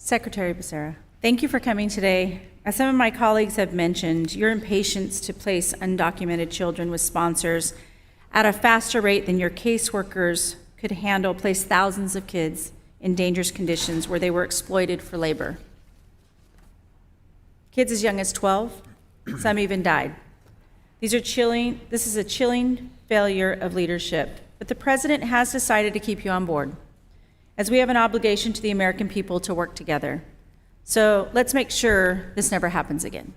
Secretary Becerra, thank you for coming today. As some of my colleagues have mentioned, your impatience to place undocumented children with sponsors at a faster rate than your caseworkers could handle placed thousands of kids in dangerous conditions where they were exploited for labor. Kids as young as 12, some even died. This is a chilling failure of leadership, but the president has decided to keep you on board, as we have an obligation to the American people to work together. So let's make sure this never happens again.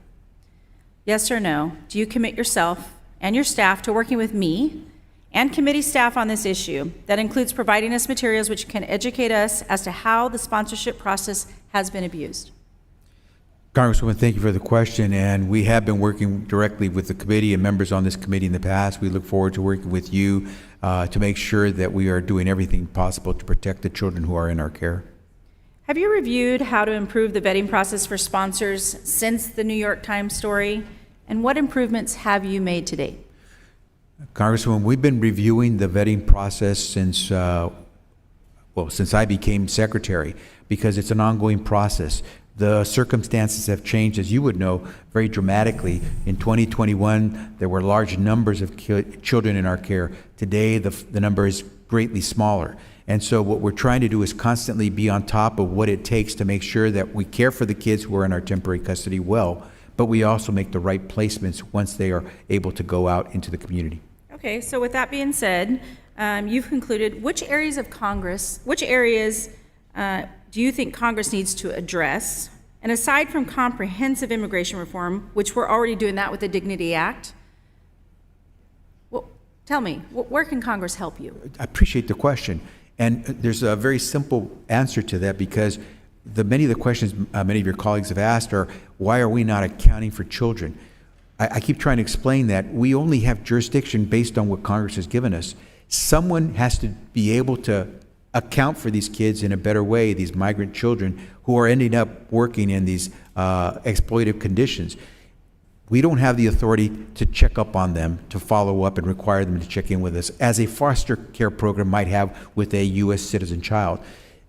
Yes or no, do you commit yourself and your staff to working with me and committee staff on this issue that includes providing us materials which can educate us as to how the sponsorship process has been abused? Congresswoman, thank you for the question, and we have been working directly with the committee and members on this committee in the past. We look forward to working with you to make sure that we are doing everything possible to protect the children who are in our care. Have you reviewed how to improve the vetting process for sponsors since the New York Times story, and what improvements have you made to date? Congresswoman, we've been reviewing the vetting process since I became secretary, because it's an ongoing process. The circumstances have changed, as you would know, very dramatically. In 2021, there were large numbers of children in our care. Today, the number is greatly smaller. And so what we're trying to do is constantly be on top of what it takes to make sure that we care for the kids who are in our temporary custody well, but we also make the right placements once they are able to go out into the community. Okay, so with that being said, you've concluded which areas do you think Congress needs to address? And aside from comprehensive immigration reform, which we're already doing that with the Dignity Act, well, tell me, where can Congress help you? I appreciate the question. And there's a very simple answer to that, because many of the questions many of your colleagues have asked are, why are we not accounting for children? I keep trying to explain that we only have jurisdiction based on what Congress has given us. Someone has to be able to account for these kids in a better way, these migrant children who are ending up working in these exploitive conditions. We don't have the authority to check up on them, to follow up and require them to check in with us, as a foster care program might have with a U.S. citizen child.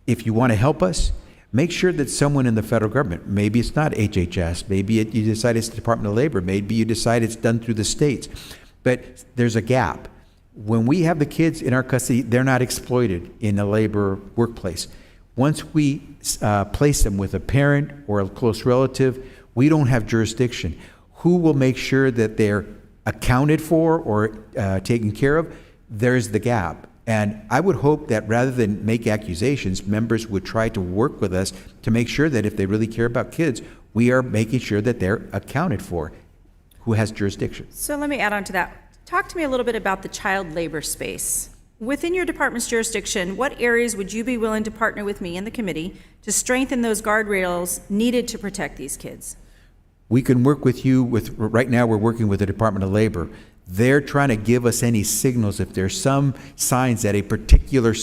If you want to help us, make sure that someone in the federal government, maybe it's not HHS, maybe you decide it's the Department of Labor, maybe you decide it's done through the states, but there's a gap. When we have the kids in our custody, they're not exploited in a labor workplace. Once we place them with a parent or a close relative, we don't have jurisdiction. Who will make sure that they're accounted for or taken care of? There's the gap. And I would hope that rather than make accusations, members would try to work with us to make sure that if they really care about kids, we are making sure that they're accounted for. Who has jurisdiction? So let me add on to that. Talk to me a little bit about the child labor space. Within your department's jurisdiction, what areas would you be willing to partner with me and the committee to strengthen those guardrails needed to protect these kids? We can work with you right now we're working with the Department of Labor. They're trying to give us any signals if there's some signs that a particular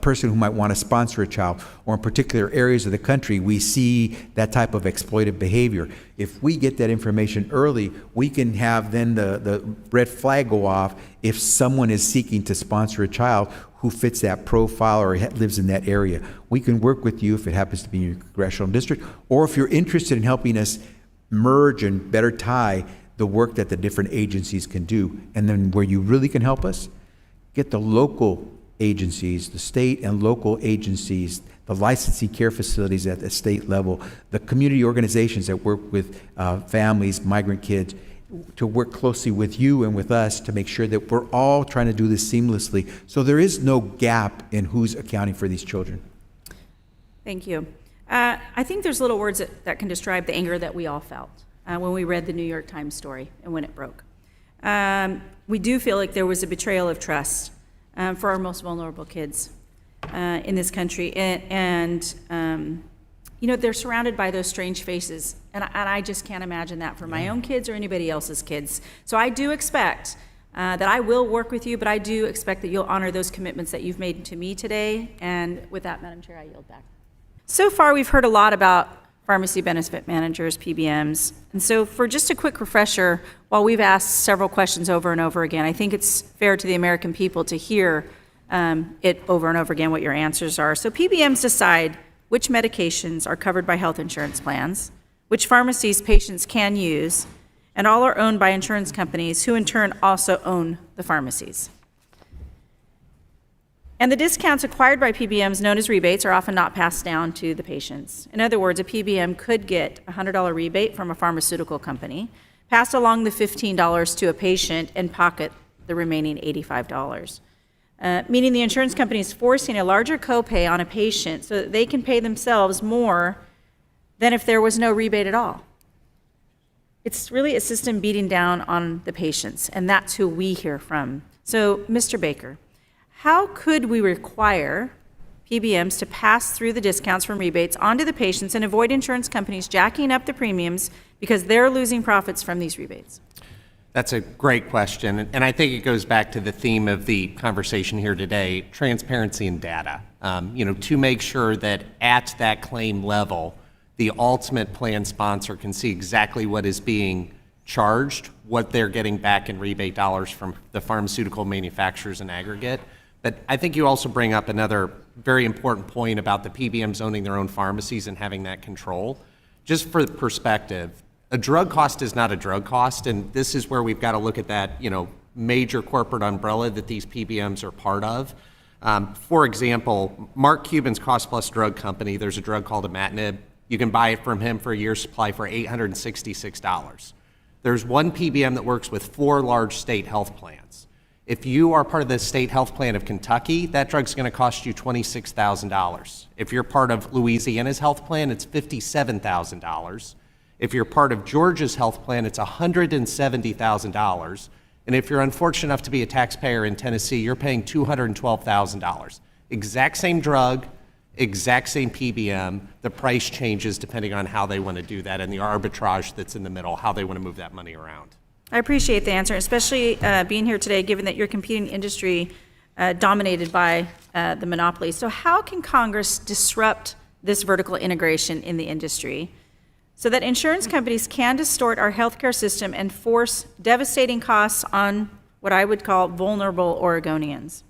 person who might want to sponsor a child, or in particular areas of the country, we see that type of exploitive behavior. If we get that information early, we can have then the red flag go off if someone is seeking to sponsor a child who fits that profile or lives in that area. We can work with you if it happens to be in your congressional district, or if you're interested in helping us merge and better tie the work that the different agencies can do. And then where you really can help us, get the local agencies, the state and local agencies, the licensing care facilities at the state level, the community organizations that work with families, migrant kids, to work closely with you and with us to make sure that we're all trying to do this seamlessly, so there is no gap in who's accounting for these children. Thank you. I think there's little words that can describe the anger that we all felt when we read the New York Times story and when it broke. We do feel like there was a betrayal of trust for our most vulnerable kids in this country. And you know, they're surrounded by those strange faces. And I just can't imagine that for my own kids or anybody else's kids. So I do expect that I will work with you, but I do expect that you'll honor those commitments that you've made to me today. And with that, Madam Chair, I yield back. So far, we've heard a lot about pharmacy benefit managers, PBMs. And so for just a quick refresher, while we've asked several questions over and over again, I think it's fair to the American people to hear it over and over again what your answers are. So PBMs decide which medications are covered by health insurance plans, which pharmacies patients can use, and all are owned by insurance companies who in turn also own the pharmacies. And the discounts acquired by PBMs, known as rebates, are often not passed down to the patients. In other words, a PBM could get a $100 rebate from a pharmaceutical company, pass along the $15 to a patient, and pocket the remaining $85. Meaning the insurance company is forcing a larger copay on a patient so that they can pay themselves more than if there was no rebate at all. It's really a system beating down on the patients, and that's who we hear from. So, Mr. Baker, how could we require PBMs to pass through the discounts from rebates onto the patients and avoid insurance companies jacking up the premiums because they're losing profits from these rebates? That's a great question, and I think it goes back to the theme of the conversation here today, transparency and data. To make sure that at that claim level, the ultimate plan sponsor can see exactly what is being charged, what they're getting back in rebate dollars from the pharmaceutical manufacturers in aggregate. But I think you also bring up another very important point about the PBMs owning their own pharmacies and having that control. Just for perspective, a drug cost is not a drug cost, and this is where we've got to look at that, major corporate umbrella that these PBMs are part of. For example, Mark Cuban's Cost Plus Drug Company, there's a drug called imatinib. You can buy it from him for a year's supply for $866. There's one PBM that works with 4 large state health plans. If you are part of the state health plan of Kentucky, that drug's going to cost you $26,000. If you're part of Louisiana's health plan, it's $57,000. If you're part of Georgia's health plan, it's $170,000. And if you're unfortunate enough to be a taxpayer in Tennessee, you're paying $212,000. Exact same drug, exact same PBM. The price changes depending on how they want to do that and the arbitrage that's in the middle, how they want to move that money around. I appreciate the answer, especially being here today, given that you're competing industry dominated by the monopoly. So how can Congress disrupt this vertical integration in the industry so that insurance companies can distort our healthcare system and force devastating costs on what I would call vulnerable Oregonians?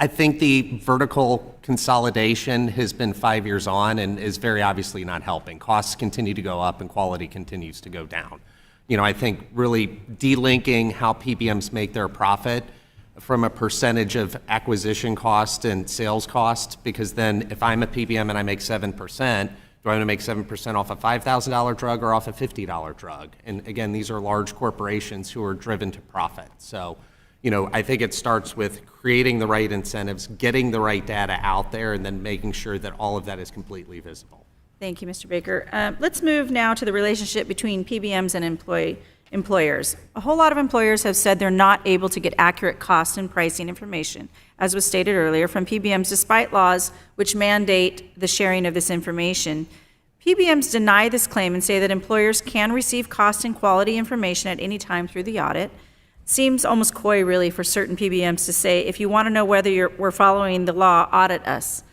I think the vertical consolidation has been 5 years on and is very obviously not helping. Costs continue to go up and quality continues to go down. I think really delinking how PBMs make their profit from a percentage of acquisition cost and sales cost, because then if I'm a PBM and I make 7%, do I want to make 7% off a $5,000 drug or off a $50 drug? And again, these are large corporations who are driven to profit. So, I think it starts with creating the right incentives, getting the right data out there, and then making sure that all of that is completely visible. Thank you, Mr. Baker. Let's move now to the relationship between PBMs and employers. A whole lot of employers have said they're not able to get accurate cost and pricing information, as was stated earlier, from PBMs despite laws which mandate the sharing of this information. PBMs deny this claim and say that employers can receive cost and quality information at any time through the audit. Seems almost coy, really, for certain PBMs to say, if you want to know whether we're following the law, audit us.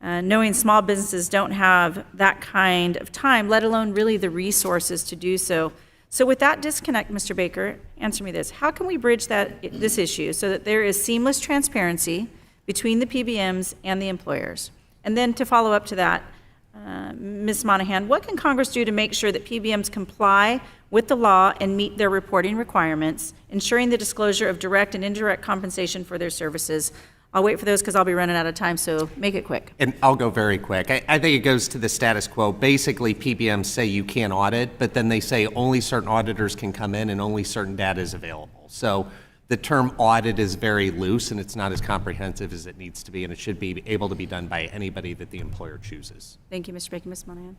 Knowing small businesses don't have that kind of time, let alone really the resources to do so. So with that disconnect, Mr. Baker, answer me this. How can we bridge this issue so that there is seamless transparency between the PBMs and the employers? And then to follow up to that, Ms. Monahan, what can Congress do to make sure that PBMs comply with the law and meet their reporting requirements, ensuring the disclosure of direct and indirect compensation for their services? I'll wait for those because I'll be running out of time, so make it quick. And I'll go very quick. I think it goes to the status quo. Basically, PBMs say you can't audit, but then they say only certain auditors can come in and only certain data is available. So the term audit is very loose and it's not as comprehensive as it needs to be, and it should be able to be done by anybody that the employer chooses. Thank you, Mr. Baker. Ms. Monahan.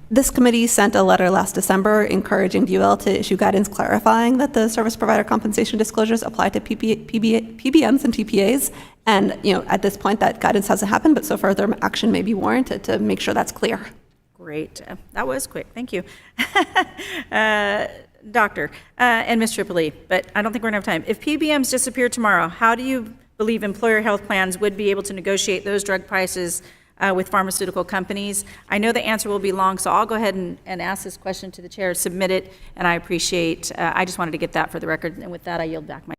This committee sent a letter last December encouraging DUL to issue guidance clarifying that the service provider compensation disclosures apply to PBMs and TPAs. And at this point, that guidance hasn't happened, but so further action may be warranted to make sure that's clear. Great. That was quick. Thank you. Doctor and Ms. Tripoli, but I don't think we're going to have time. If PBMs disappear tomorrow, how do you believe employer health plans would be able to negotiate those drug prices with pharmaceutical companies? I know the answer will be long, so I'll go ahead and ask this question to the chair, submit it, and I appreciate, I just wanted to get that for the record, and with that, I yield back my